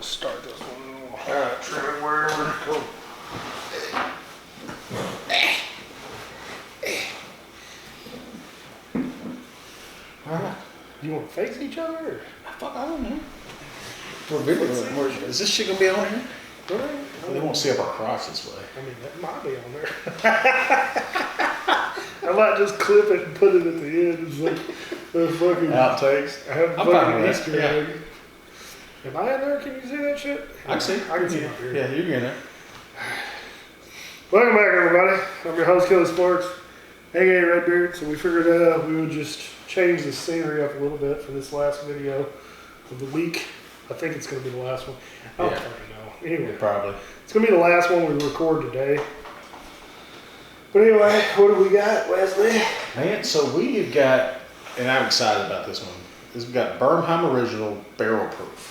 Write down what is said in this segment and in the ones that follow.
just start this one. Alright, trim it wherever. Cool. Alright. You want to face each other? Or? I don't know. Is this shit gonna be on here? Really? Well, they won't see up our crotch this way. I mean, that might be on there. I might just clip it and put it at the end. It's like the fucking outtakes. I have I'm fine fucking with Easter that. egg. Am I in there? Can you see that shit? I can see. I can see it here. Yeah, you're in there. Welcome back, everybody. I'm your host, Kelly Sparks, aka Redbeard. So we figured we would just change the scenery up a little bit for this last video of the week. I think it's going to be the last one. I don't fucking know. Anyway, probably. It's going to be the last one we record today. But anyway, what do we got, Wesley? Man, so we've got, and I'm excited about this one. We've got Bernheim Original Barrel Proof.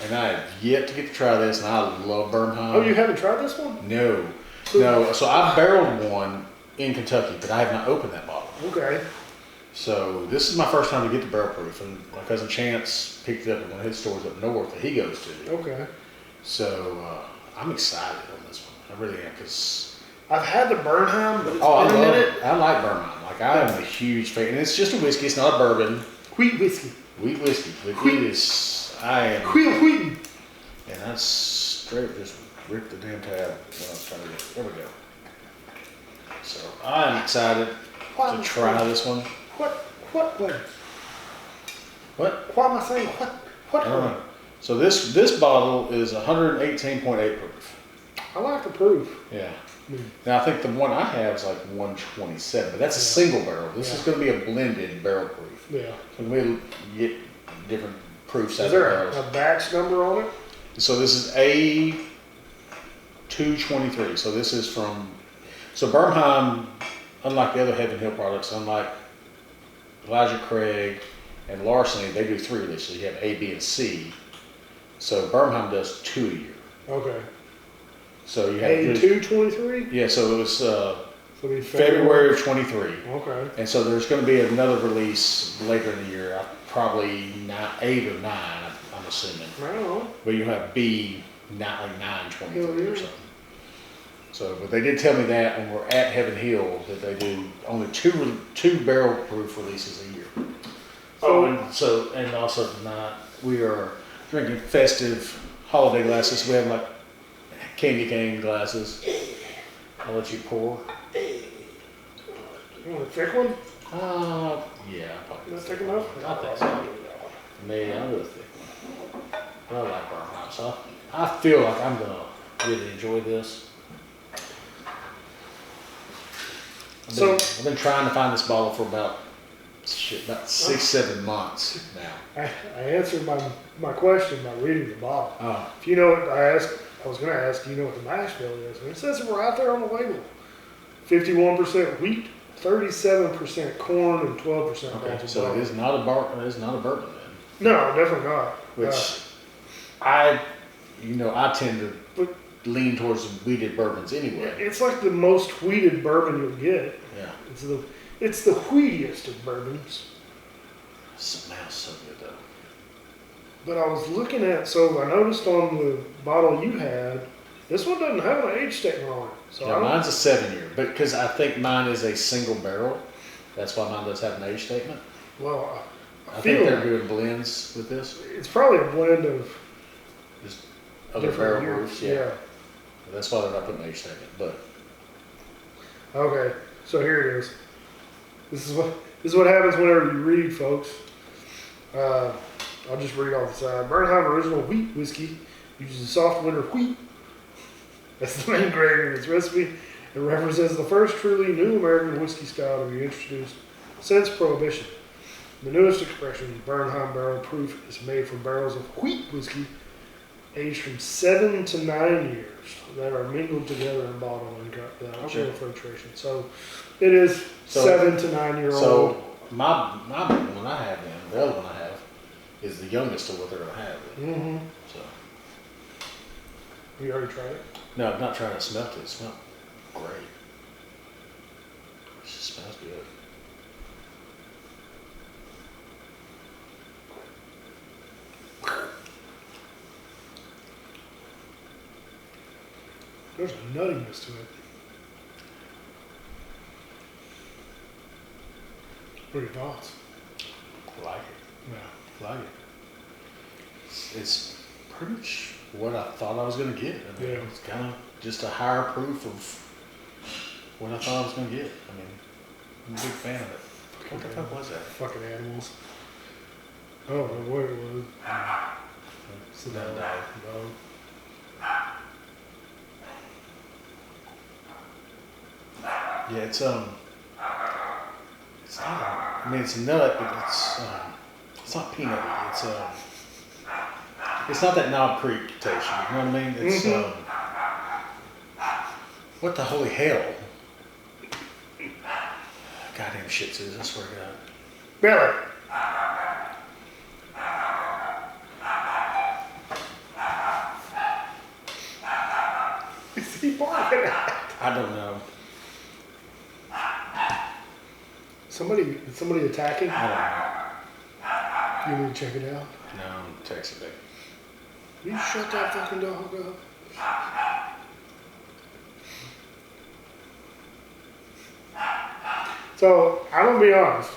And I have yet to get to try this, and I love Bernheim. Oh, you haven't tried this one? No. No. So I barreled one in Kentucky, but I have not opened that bottle. Okay. So this is my first time to get the barrel proof, and my cousin Chance picked it up at one of his stores up north that he goes to. Okay. So I'm excited on this one. I really am, because I've had the Bernheim, but it's been a minute. I like Bernheim. Like, I am a huge fan, and it's just a whiskey. It's not a bourbon. Wheat whiskey. Wheat whiskey. The Wheat. wheat is. I am. Wheat. And that's straight. Just rip the damn tab. Well, I was trying to get. There we go. So I'm excited to try this one. What? What? Why am I saying what? I don't know. So this bottle is 118.8 proof. I like the proof. Yeah. Now I think the one I have is like 127, but that's a single barrel. This is going to be a blended barrel proof. Yeah. So we'll get different proofs out Is of the there barrels. a batch number on it? So this is A223. So this is from. So Bernheim, unlike the other Heaven Hill products, unlike Elijah Craig and Larceny, they do 3 releases. So you have A, B, and C. So Bernheim does 2 a year. Okay. So you have A223? Yeah, so it was So February of 23. Okay. And so there's going to be another release later in the year, probably 8 or 9, I'm assuming. I don't know. But you have B, not like 923 or something. So, but they did tell me that when we're at Heaven Hill that they do only two barrel proof releases a year. And also tonight we are drinking festive holiday glasses. We have like candy cane glasses. I'll let you pour. You want a thick one? Yeah, probably. Is that thick enough? I think so. Me, I'll do a thick one. But I like Bernheim, so I feel like I'm gonna really enjoy this. I've been trying to find this bottle for about 6-7 months now. I answered my question by reading the bottle. Oh. If you know what I was going to ask, do you know what the mash bill is? And it says it right there on the label. 51% wheat, 37% corn, and 12% Okay, so it is not a bourbon then. No, definitely not. Which I tend to lean towards wheated bourbons anyway. It's like the most wheated bourbon you'll get. Yeah. It's the wheatiest of bourbons. It smells so good though. But I was looking at, so I noticed on the bottle you had, this one doesn't have an age statement on it. So yeah, mine's a 7-year, but because I think mine is a single barrel, that's why mine does have an age statement. Well, I think they're doing blends with this. It's probably a blend of just other barrel proofs. Yeah. That's why they're not putting an age statement. But okay, so here it is. This is what happens whenever you read, folks. I'll just read off the side. Bernheim Original Wheat Whiskey uses soft winter wheat. That's the main ingredient in its recipe. It represents the first truly new American whiskey style to be introduced since Prohibition. The newest expression, Bernheim Barrel Proof, is made from barrels of wheat whiskey aged from 7 to 9 years that are mingled together in bottle and cut without chill filtration. So it is 7 to 9 year old. So my one I have then, the other one I have, is the youngest of what they're gonna have. Mm-hmm. So you already tried it? no, I've not tried to smell it. It smells great. It just smells good. There's a nuttiness to it. What are your thoughts? I like it. Yeah. I like it. It's pretty much what I thought I was going to get. I mean, Yeah. it's kind of just a higher proof of what I thought I was going to get. I mean, I'm a big fan of it. What the fuck was that? Fucking animals. I don't know what it was. It's a That dog. dog. Dog. Yeah, it's not. I mean, it's a nut, but it's not peanutty. It's not that Knob Creek taste. You know what I mean? It's what the holy hell? Goddamn shit, Susan! I swear to God. Billy. Is he barking at? I don't know. Somebody attacking? I You need to check it out. don't know. No, I'm texting back. Will you shut that fucking dog up? So, I'm gonna be honest.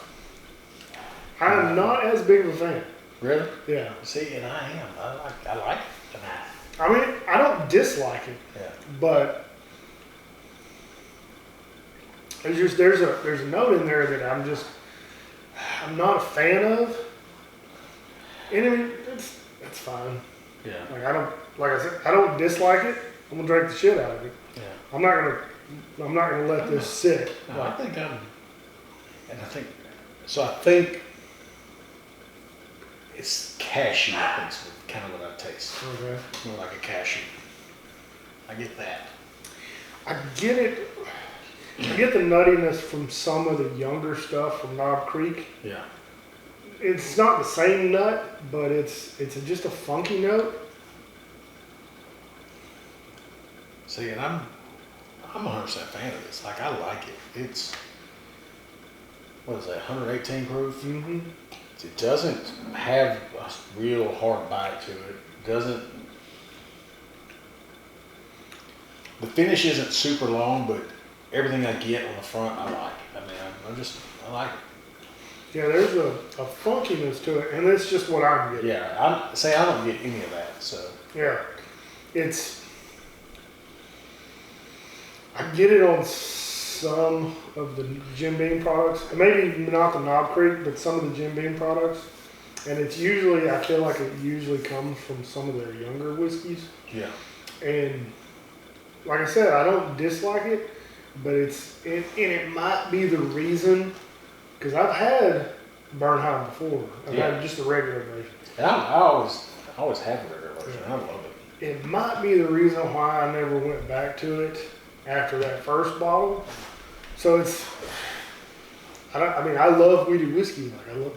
I am not as big of a fan. Really? Yeah. See, and I am. I like it. I mean, I don't dislike it, Yeah. but there's a note in there that I'm not a fan of. And I mean, it's fine. Yeah. Like I said, I don't dislike it. I'm gonna drink the shit out of it. Yeah. I'm not gonna let this sit. No, I think I think it's cashew. I think is kind of what I taste. Okay. More like a cashew. I get that. I get it. I get the nuttiness from some of the younger stuff from Knob Creek. Yeah. It's not the same nut, but it's just a funky note. See, and I'm 100% fan of this. Like, I like it. It's, what is that, 118 proof? Mm-hmm. It doesn't have a real hard bite to it. Doesn't. The finish isn't super long, but everything I get on the front, I like. I mean, I like it. Yeah, there's a funkiness to it, and that's just what I'm getting. Yeah, I don't get any of that. So Yeah, I get it on some of the Jim Beam products, and maybe not the Knob Creek, but some of the Jim Beam products. And it's usually, I feel like it usually comes from some of their younger whiskeys. yeah, And like I said, I don't dislike it, but it might be the reason, because I've had Bernheim before. I've had just a regular version. and I always have a regular version. I love it. It might be the reason why I never went back to it after that first bottle. So I love weedy whiskey.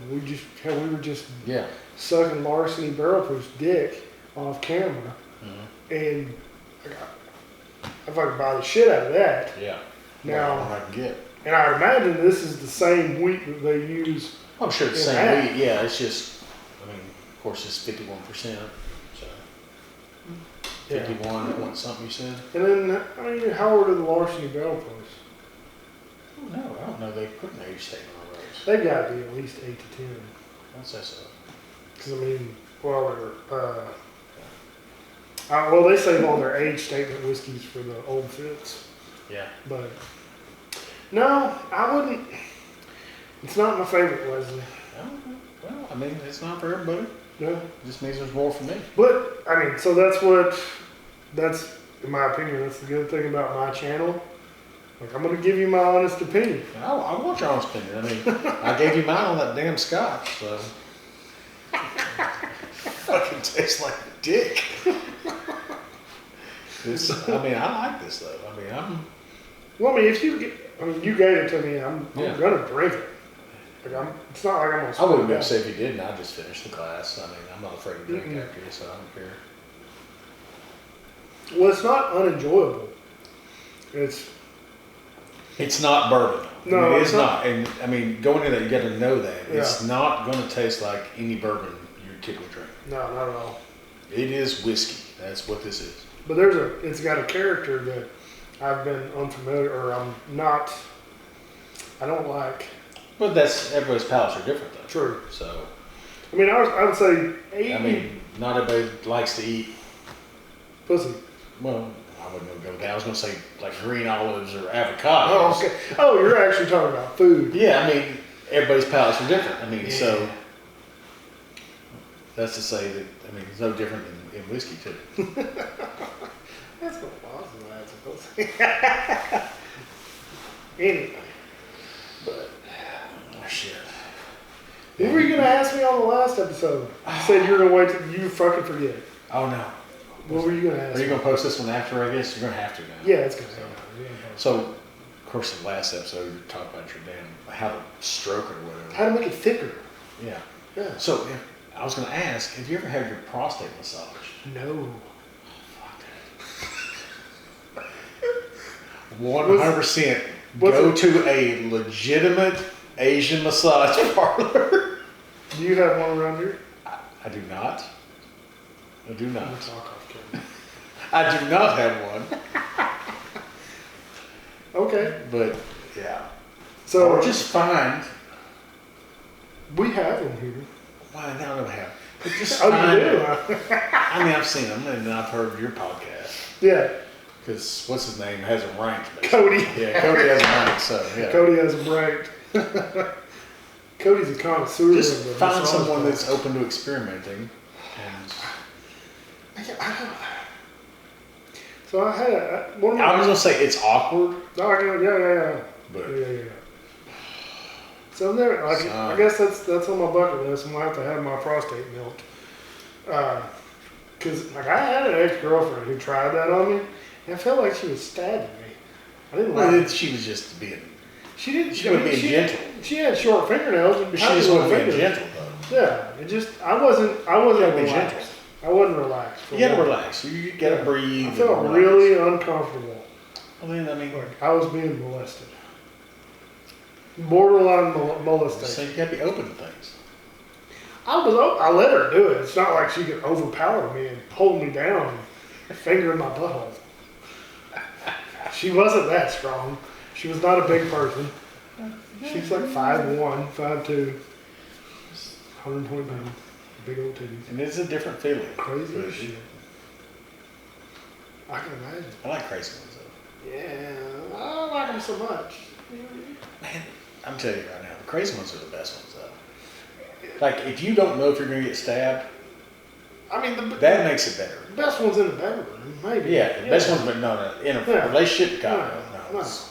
We were just Yeah, sucking Larceny Barrel Proof's dick off camera, and I fucking buy the shit out of that. yeah. Now, What I can get. and I imagine this is the same wheat that they use. I'm sure it's the in same that. wheat. Yeah, it's just. I mean, of course, it's 51%. So Yeah. 51 point something. You said. And then, I mean, how old are the Larceny Barrel Proofs? No, I don't know. They put an age statement on those. They got to be at least 8 to 10. I'd say so. Because I mean, well, they save all their age statement whiskeys for the old fits, Yeah. but no, I wouldn't. It's not my favorite, Leslie. Well, I mean, it's not for everybody. No, It just means there's more for me. but I mean, so that's in my opinion, that's the good thing about my channel. Like, I'm gonna give you my honest opinion. I want your honest opinion. I mean, I gave you mine on that damn scotch, so. Fucking tastes like a dick. I mean, I like this though. I mean, Well, I mean, you gave it to me. I'm Yeah. gonna drink it. Like, it's not like I'm gonna. I wouldn't be spit it upset if you didn't. I'd just finish the glass. I mean, I'm not afraid to drink Mm-mm. after you, so I don't care. out. Well, it's not unenjoyable. It's not bourbon. No, I mean, it's not. And I mean, going into that, you got to know that it's Yeah. not going to taste like any bourbon you typically drink. No, not at all. It is whiskey. That's what this is. But it's got a character that I've been unfamiliar, or I don't like. But everybody's palates are different though. True. So. I mean, I would say 80. I mean, not everybody likes to eat. Pussy. Well, I wouldn't go with that. I was going to say like green olives or avocados. Oh, okay. Oh, you're actually talking about food. Yeah, I mean, everybody's palates are different. I mean, Yeah. so that's to say that, I mean, it's no different in whiskey, too. That's what awesome, I suppose. Anyway. But, oh, shit. What were you going to ask me on the last episode? You said you were going to wait till you fucking forget. Oh, no. What were you going to ask Are you me? going to post this one after, I guess? You're going to have to now. Yeah, it's going to happen. So, of course, the last episode, you talked about your damn, how to stroke it or whatever. How to make it thicker. Yeah. Yeah. So, I was going to ask, have you ever had your prostate massage? No. Fuck that. 100% go to a legitimate Asian massage parlor. Do you have one around here? I do not. I do not. Let's talk off camera. I do not have one. Okay. But, yeah. So Or just find. we have them here. Why, now I don't have. But just Oh, find. you do? Huh? I mean, I've seen them and I've heard of your podcast. Yeah. Because what's his name has them ranked. Basically. Cody. Yeah, Cody has them ranked. So, yeah. Cody has them ranked. Cody's a connoisseur. Just of the find massage someone parlor. that's open to experimenting. And So I had one. I was gonna say it's awkward, Oh yeah. but Yeah. So there, like, So- I guess that's on my bucket list. I'm gonna have to have my prostate milked. Cause like I had an ex-girlfriend who tried that on me, and I felt like she was stabbing me. I didn't like it. she was just being. She didn't. She was being gentle. She had short fingernails and She tiny just little wasn't being fingers. gentle though. Yeah, it just I wasn't gotta be relaxed. gentle. I wasn't relaxed. for You gotta one. relax. You gotta breathe. I and felt relax. really uncomfortable. I mean, Like I was being molested. Borderline so molestation. you gotta be open to things. I let her do it. It's not like she could overpower me and hold me down and finger in my butthole. She wasn't that strong. She was not a big person. She's like 5'1", 5'2", 120 pounds, big old titties. And it's a different feeling. Crazy But as shit. I can imagine. I like crazy ones though. Yeah, I don't like them so much. Man, I'm telling you right now, the crazy ones are the best ones though. Like if you don't know if you're gonna get stabbed, I mean, the that makes it better. best one's in the bedroom, maybe. Yeah, the best ones, but no, in a Yeah. relationship, God, No, it's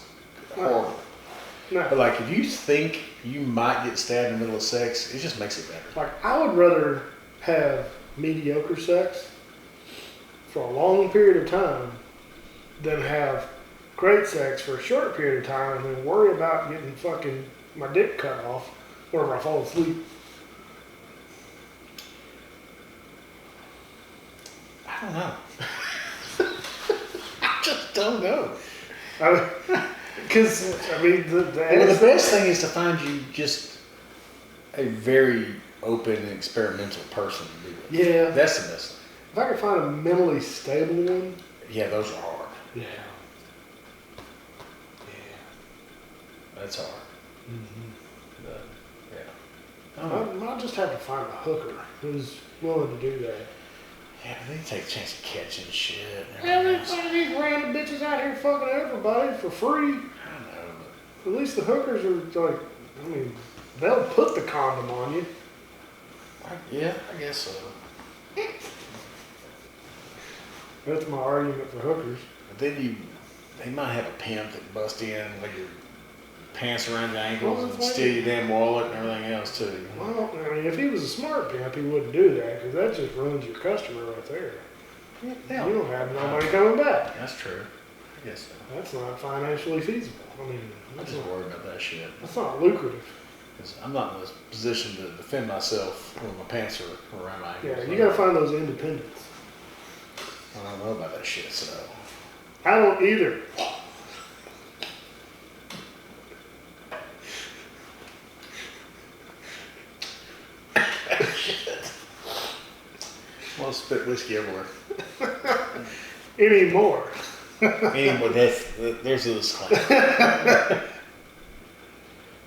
no. horrible. But No, like, if you think you might get stabbed in the middle of sex, it just makes it better. like I would rather have mediocre sex for a long period of time than have great sex for a short period of time and then worry about getting fucking my dick cut off whenever I fall asleep. I don't know. I just don't know. Because I mean, Well, the best thing is to find you just a very open and experimental person to be with. Yeah, That's the best thing. if I could find a mentally stable one, Yeah, those are hard. yeah. That's hard. Mm-hmm. But, yeah. I I don't know. might just have to find a hooker who's willing to do that. Yeah, but they take a chance of catching shit. And Yeah, everything there's else. some of these random bitches out here fucking everybody for free. I know, At least the hookers are like, I mean, they'll put the condom on you. but yeah, I guess so. That's my argument for hookers. But then they might have a pimp that bust in with your pants around your ankles Well, and that's steal right. your damn wallet and everything else too. Well, I mean, if he was a smart pimp, he wouldn't do that because that just ruins your customer right there. Yeah, You don't have nobody coming back. that's true. I guess so. That's not financially feasible. I mean, I that's just not, worry about that shit. that's not lucrative. 'Cause I'm not in a position to defend myself when my pants are around my ankles. Yeah, you gotta find those independents. I don't know about that shit, so. I don't either. Well, spit whiskey everywhere. Anymore. Anyway, there's a disclaimer.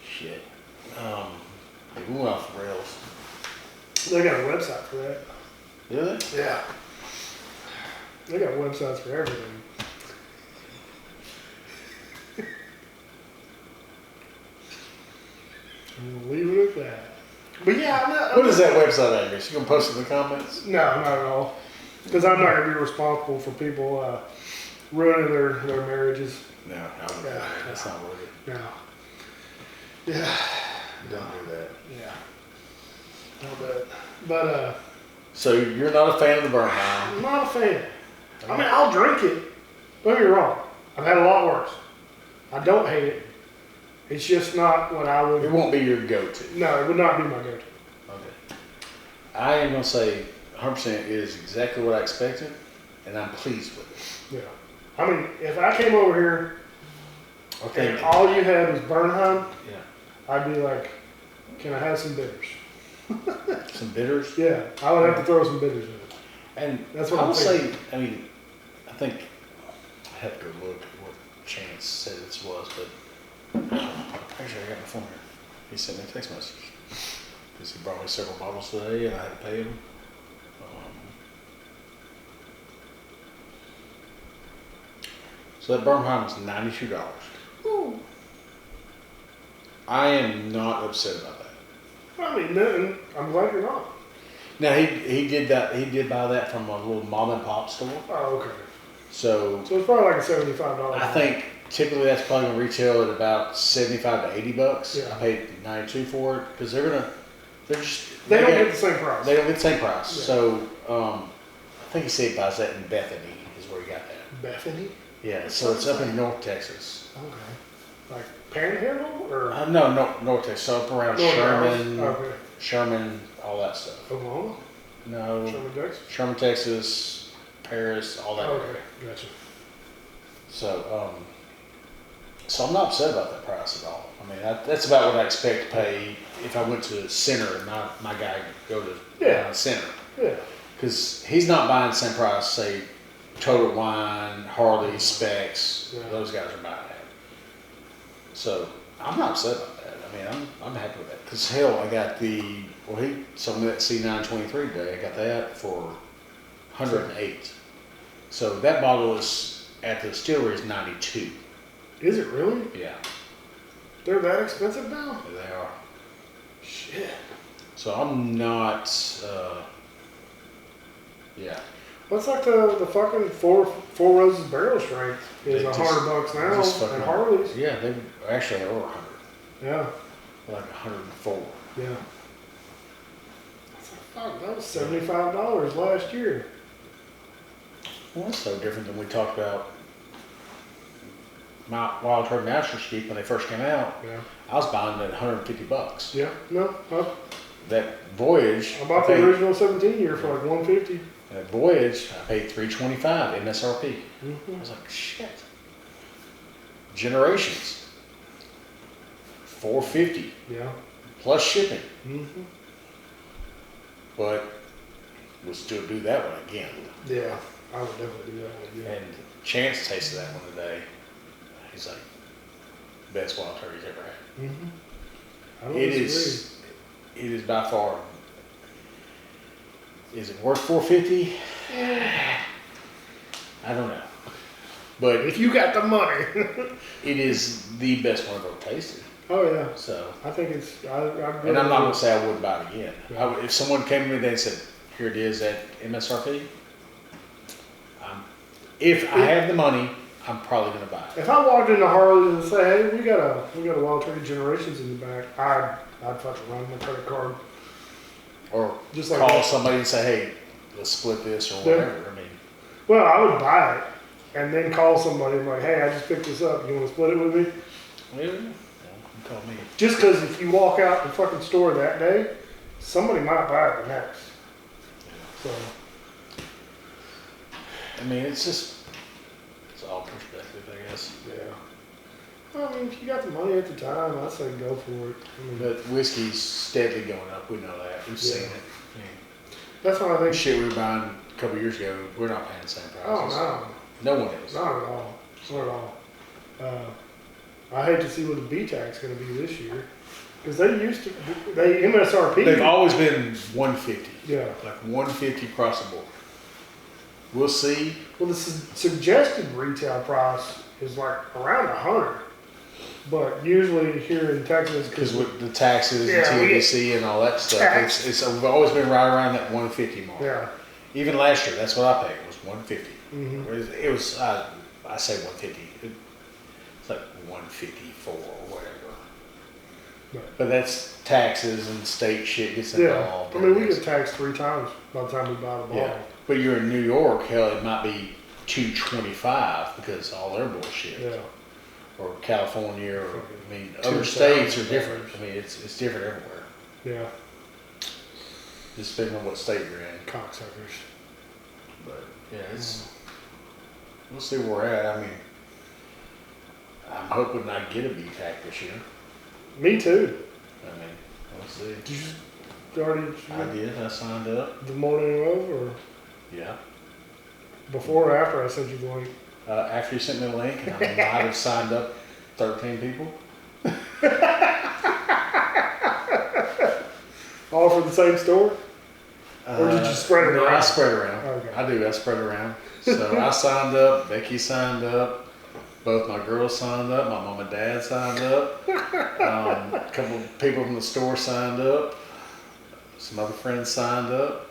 Shit. We went off the rails. They got a website for that. Do they? Yeah. They got websites for everything. And we'll leave it at that. But yeah, What is that website address? You gonna post it in the comments? No, not at all. Because I'm not going to be responsible for people ruining their marriages. No, I wouldn't. Yeah. That's not worth it. No. Yeah. Don't do that. Yeah. I'll bet. But So you're not a fan of the Bernheim? I'm not a fan. I mean, I'll drink it. Don't get me wrong. I've had a lot worse. I don't hate it. It's just not what I would. It won't be your go-to. No, it would not be my go-to. Okay. I am gonna say 100% is exactly what I expected, and I'm pleased with it. Yeah. I mean, if I came over here Okay. and all you had was Bernheim, Yeah. I'd be like, can I have some bitters? Some bitters. Yeah, I would have to throw some bitters in it. And That's what I I'm would thinking. say, I mean, I think I have to go look at what Chance said this was, but actually I got my phone here. He sent me a text message because he brought me several bottles today, and I had to pay him. So that Bernheim was $92. Ooh. I am not upset about that. I mean, then I'm glad you're not. Now he did that. He did buy that from a little mom and pop store. Oh, okay. So So it's probably like a $75. I think typically that's probably gonna retail at about $75 to $80. Yeah. I paid $92 for it because they're don't get the same price. They don't get the same price. Yeah. So I think he said he buys that in Bethany is where he got that. Bethany? Yeah. So it's up in North Texas. Okay. Like Panhandle or No, North Texas. So up around North Sherman, Dallas? Okay. Sherman, all that stuff. Oklahoma? No, Sherman, Texas? Sherman, Texas, Paris, all that. Okay, gotcha. So, so I'm not upset about that price at all. I mean, that's about what I expect to pay if I went to the center and my guy go to Yeah. the center. Yeah. Because he's not buying the same price, say, Total Wine, Harley, Specs, Yeah. those guys are buying that. So I'm not upset about that. I mean, I'm happy with that. Because hell, I got he sold me that C923 today. I got that for $108. So that bottle is at the distillery is $92. Is it really? Yeah, They're that expensive now? they are. Shit. So I'm not. Yeah. What's like the fucking four Roses barrel strength is They just- $100 just now fucking- and Harley's. Yeah, they actually over 100, Yeah. like 104. Yeah. That's like, fuck, that was $75 last year. Well, that's so different than we talked about my Wild Turkey Master Sheep when they first came out. Yeah. I was buying them at $150. Yeah. No. That Voyage, I bought the original 17 year for like $150. that Voyage, I paid $325 MSRP. Mm-hmm. I was like, shit. Generations, $450 Yeah. plus shipping, Mm-hmm. but we'll still do that one again. Yeah. I would definitely do that one again. And Chance tasted that one today. He's like, best wild turkey he's ever had. Mm-hmm. I don't It disagree. is by far. Is it worth $450? I don't know, but If you got the money. it is the best one I've ever tasted. Oh yeah. So, I think it's. and I'm not gonna say I wouldn't buy it again. Yeah. If someone came to me and said, "Here it is at MSRP," if I have the money, I'm probably gonna buy it. If I walked into Harley's and say, "Hey, we got a Wild Turkey Generations in the back," I'd fucking run my credit card. Or Just like call that. somebody and say, "Hey, let's split this," or Yeah. whatever. I mean, Well, I would buy it and then call somebody and be like, "Hey, I just picked this up. You want to split it with me?" well, you call me. Just because if you walk out the fucking store that day, somebody might buy it the next. So I mean, it's all perspective, I guess. yeah. I mean, if you got the money at the time, I'd say go for it. I mean, But whiskey's steadily going up. We know that. We've seen Yeah. it. I that's what I mean, think. shit, we were buying a couple years ago, we're not paying the same Oh prices. no, No one is. not at all. Not at all. I hate to see what the B-Tax going to be this year because they MSRP. They've always been 150. Yeah. Like 150 across the board. We'll see. Well, the suggested retail price is like around 100, but usually here in Texas, Because with the taxes Yeah, and we get TBC and all that stuff, taxed. it's always been right around that 150 mark. yeah, Even last year, that's what I paid, was 150. hmm It was I say 150. It's like 154 or whatever. But that's taxes and state shit gets yeah. involved. I mean, we get taxed 3 times by the time we buy the bottle. Yeah. But you're in New York, hell, it might be 225 because all their bullshit. Yeah. Or California, or I mean, other $2,000. states are different. I mean, it's different everywhere. Yeah. Just depending on what state you're in. Cocksuckers. But yeah, we'll see where we're at. I mean, I'm hoping I get a BTAC this year. Me too. I mean, we'll see. Did you already I did. I signed up. the morning of, or Yeah. before or after I sent you the link? After you sent me the link, and I might have signed up 13 people. All for the same store? Or did you spread it No, I around? spread it around. Okay. I do. I spread it around. So I signed up. Becky signed up. Both my girls signed up. My mom and dad signed up. A couple of people from the store signed up. Some other friends signed up.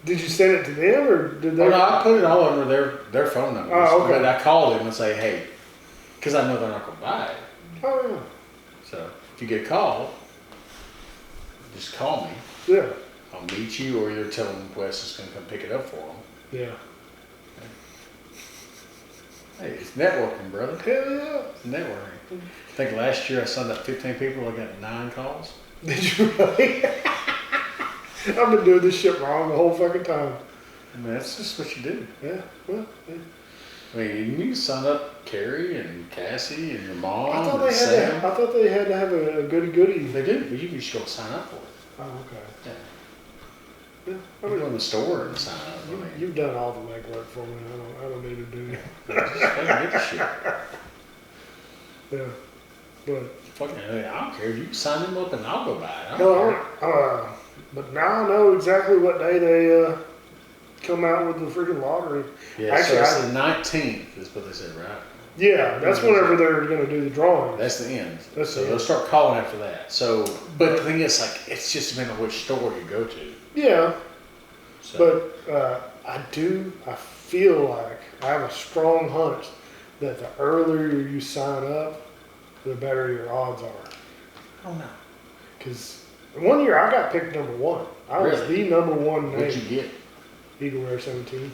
Did you send it to them, or did they? Oh, no, I put it all under their phone numbers. Oh, okay. But I called them and say, hey, because I know they're not going to buy it. Oh, yeah. So if you get a call, just call me. Yeah. I'll meet you, or either tell them Wes is going to come pick it up for them. Yeah. Hey, it's networking, brother. Hell yeah. It's networking. I think last year I signed up 15 people. I got 9 calls. Did you really? I've been doing this shit wrong the whole fucking time. I mean, that's just what you do. Yeah. Well, yeah. I mean, you need to sign up Carrie and Cassie and your mom I thought and Sam. I thought they had to have a goody. They do, but you can just go sign up for it. Oh, okay. Yeah. Yeah. I You mean, go in the store and sign up. I mean, you've done all the legwork for me. I don't need to do it. just fucking get the shit. Yeah. But Fucking, I don't care. You can sign them up and I'll go buy it. I don't no, care. but now I know exactly what day they come out with the freaking lottery. Yeah, Actually, so it's the 19th is what they said, right? Yeah, that's whenever they're going to do the drawing. That's the end. That's so the they'll end. start calling after that. So, but the thing is, like, it's just depending on which store you go to. Yeah, So, but I feel like I have a strong hunch that the earlier you sign up, the better your odds are. I don't know. Because one year I got picked number 1. I was Really? the number 1 What'd you name. get? Eagle Rare 17.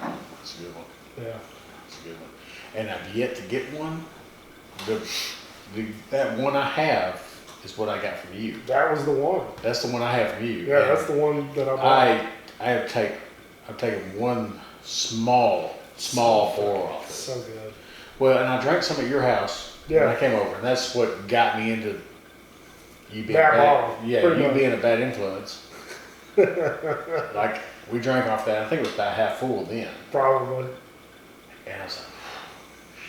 That's a good one. Yeah. That's a good one. And I've yet to get one. That one I have is what I got from you. That was the one. That's the one I have from you. Yeah, And that's the one that I bought. I've taken one small pour off it. So good. Well, and I drank some at your house when I came over, and that's what got me into you being That bad. bottle, Yeah, pretty you much. being a bad influence. Like we drank off that. I think it was about half full then, Probably. and I was like,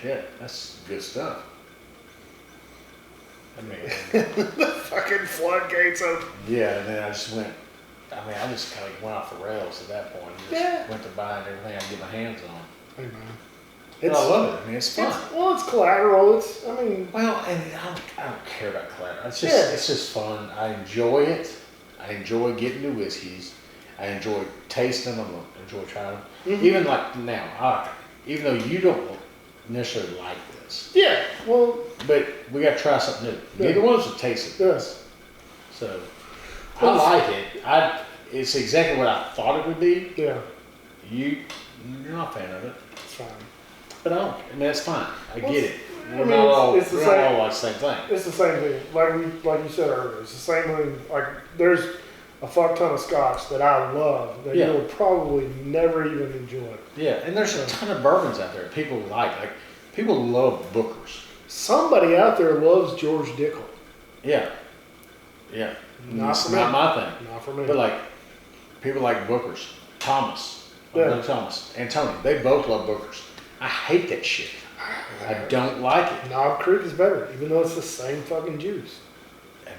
"Shit, that's good stuff." I mean, The fucking floodgates open. yeah, and then I just went. I mean, I just kind of went off the rails at that point. Just Yeah. went to buying everything I could get my hands on. Hey man. But I love it. I mean, it's fun. It's collateral. I mean, Well, and I don't care about collateral. It's just Yeah. it's just fun. I enjoy it. I enjoy getting new whiskeys. I enjoy tasting them. I enjoy trying them. Mhm. Even like now, even though you don't necessarily like this, yeah. Well, but we got to try something new. Yeah. Neither one of us have tasted this, yes. so I like it. It's exactly what I thought it would be. Yeah. You're not a fan of it, It's fine. but I don't. I mean, that's fine. I Well, get it. I We're mean, not all it's the we're not same- all like the same thing. It's the same thing. Like you said earlier. It's the same thing. Like there's a fuck ton of scotch that I love that Yeah. you'll probably never even enjoy. Yeah, and there's a ton of bourbons out there people like people love Booker's. Somebody out there loves George Dickel. Yeah, Not it's for me. not my thing. Not for me. But like people like Booker's. Thomas. Yeah. Thomas. And Tony. They both love Booker's. I hate that shit. I don't like it. Knob Creek is better, even though it's the same fucking juice.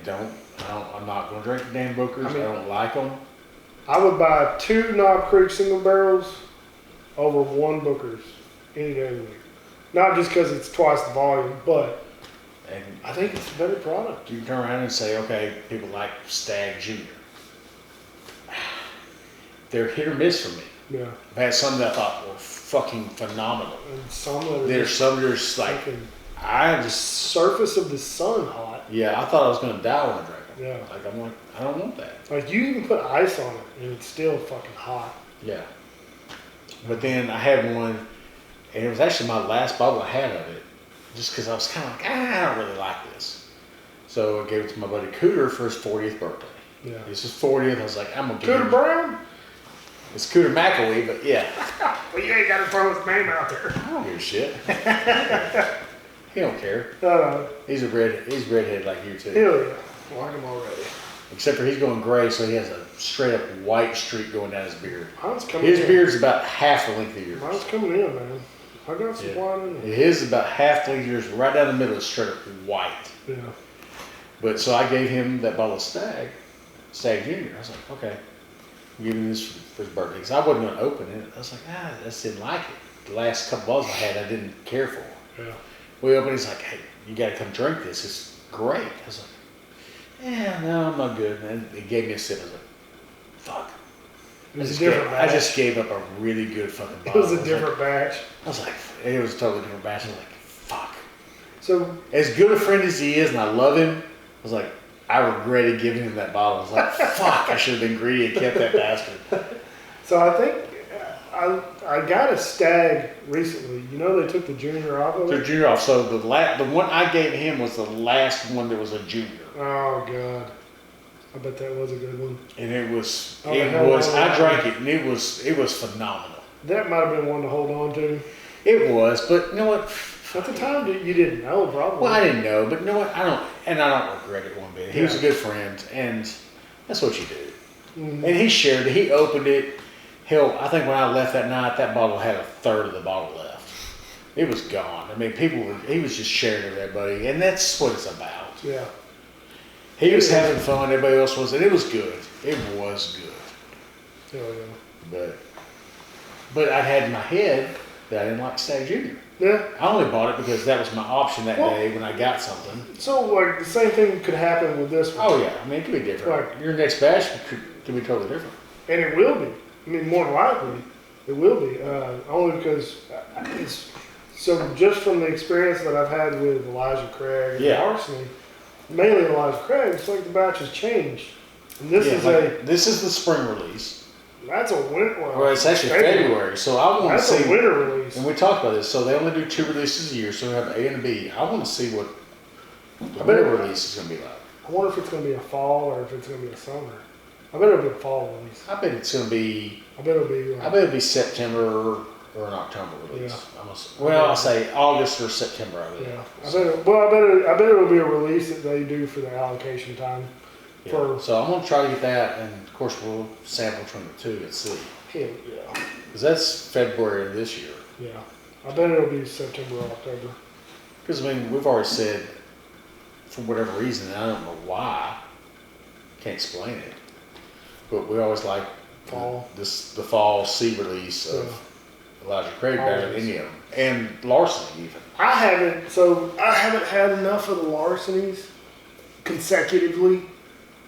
I'm not going to drink the damn Booker's. I don't like them. I would buy 2 Knob Creek single barrels over 1 Booker's any day of the week. Not just because it's twice the volume, but I think it's a better product. You can turn around and say, okay, people like Stag Junior. They're hit or miss for me. Yeah. I've had some that I thought were fucking phenomenal. And some that are There's some that are just like, I just... surface of the sun hot. Yeah, I thought I was going to die when I drank them. Yeah. Like, I'm like, I don't want that. Like, you even put ice on it, and it's still fucking hot. Yeah. But then I had one, and it was actually my last bottle I had of it, just because I was kind of like, I don't really like this. So I gave it to my buddy Cooter for his 40th birthday. Yeah. It's his 40th. I was like, I'm going to give Cooter him... Brown? It's Cooter McElwee, but yeah. Well, you ain't got to throw his name out there. I don't give a shit. He don't care. He's redhead like you too. Hell yeah. Like him already. Except for he's going gray, so he has a straight up white streak going down his beard. Mine's coming His in. beard's about half the length of yours. Mine's coming in, man. I got some white in there. His is about half the length of yours, right down the middle is straight up white. Yeah. But so I gave him that bottle of Stag Junior. I was like, okay, I'm giving this for his birthday. Because I wasn't going to open it. I was like, I just didn't like it. The last couple bottles I had, I didn't care for. Yeah. We opened it, he's like, hey, you got to come drink this. It's great. I was like, yeah, no, I'm not good. And he gave me a sip. I was like, fuck. It was a different batch. I just gave up a really good fucking It bottle. was a different batch. I was like, it was a totally different batch. I was like, fuck. So, As good a friend as he is, and I love him, I was like, I regretted giving him that bottle. I was like, fuck, I should have been greedy and kept that bastard. so I think I got a Stag recently. You know they took the junior off of So it? junior off. So the one I gave him was the last one that was a junior. Oh, God. I bet that was a good one. And it was, I drank it, and it was phenomenal. That might have been one to hold on to. It was, but you know what? At the time, you didn't know, probably. Well, I didn't know, but you know what? I don't regret it one bit. He was a good friend, and that's what you do. Mm-hmm. And he shared it. He opened it. Hell, I think when I left that night, that bottle had a third of the bottle left. It was gone. I mean, he was just sharing it with everybody, and that's what it's about. Yeah. He was having fun. Everybody else was, and it was good. It was good. Oh, yeah. But I had in my head that I didn't like Stag Junior. Yeah. I only bought it because that was my option that day when I got something. So, like, the same thing could happen with this one. Oh yeah, I mean it could be different. Like, your next batch could be totally different. And it will be. I mean, more than likely, it will be. Only because it's... So, just from the experience that I've had with Elijah Craig and Larceny, mainly Elijah Craig, it's like the batch has changed. And this this is the spring release. That's a winter. Well, it's actually February, so I want to see. That's a winter release. And we talked about this. So they only do 2 releases a year, so we have A and a B. I want to see what the winter release is going to be like. I wonder if it's going to be a fall or if it's going to be a summer. I bet it'll be a fall release. I bet it's going to be. I bet it'll be September or an October release. Yeah. I'll say August or September. Yeah. I bet it'll be a release that they do for the allocation time. Yeah. So I'm gonna try to get that, and of course we'll sample between the two and see. Hell yeah. Because that's February of this year. Yeah. I bet it'll be September or October. Because I mean, we've already said, for whatever reason, and I don't know why, can't explain it, but we always like fall. The fall C release of Elijah Craig better than any of them, and Larceny even. I haven't had enough of the Larcenies consecutively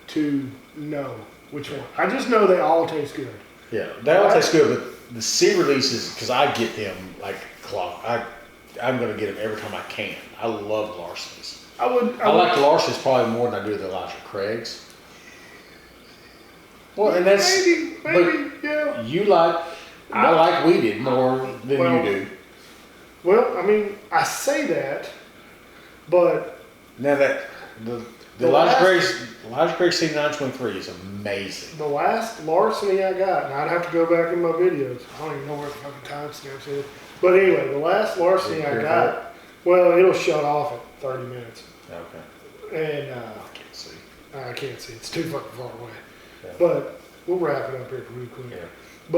to know which one. I just know they all taste good. Yeah, they all taste good, but the C releases, because I get them like clock. I'm going to get them every time I can. I love Larcenies. I like the Larcenies probably more than I do the Elijah Craigs. Well, and that's maybe, yeah. I like weeded more than you do. Well, I mean, I say that, but now that the Elijah Craig C923 is amazing. The last Larceny I got, and I'd have to go back in my videos. I don't even know where the fucking timestamps is. But anyway, the last Larceny I got, well, it'll shut off at 30 minutes. Okay. And I can't see. I can't see. It's too fucking far away. Yeah. But We'll wrap it up here pretty quick. Yeah.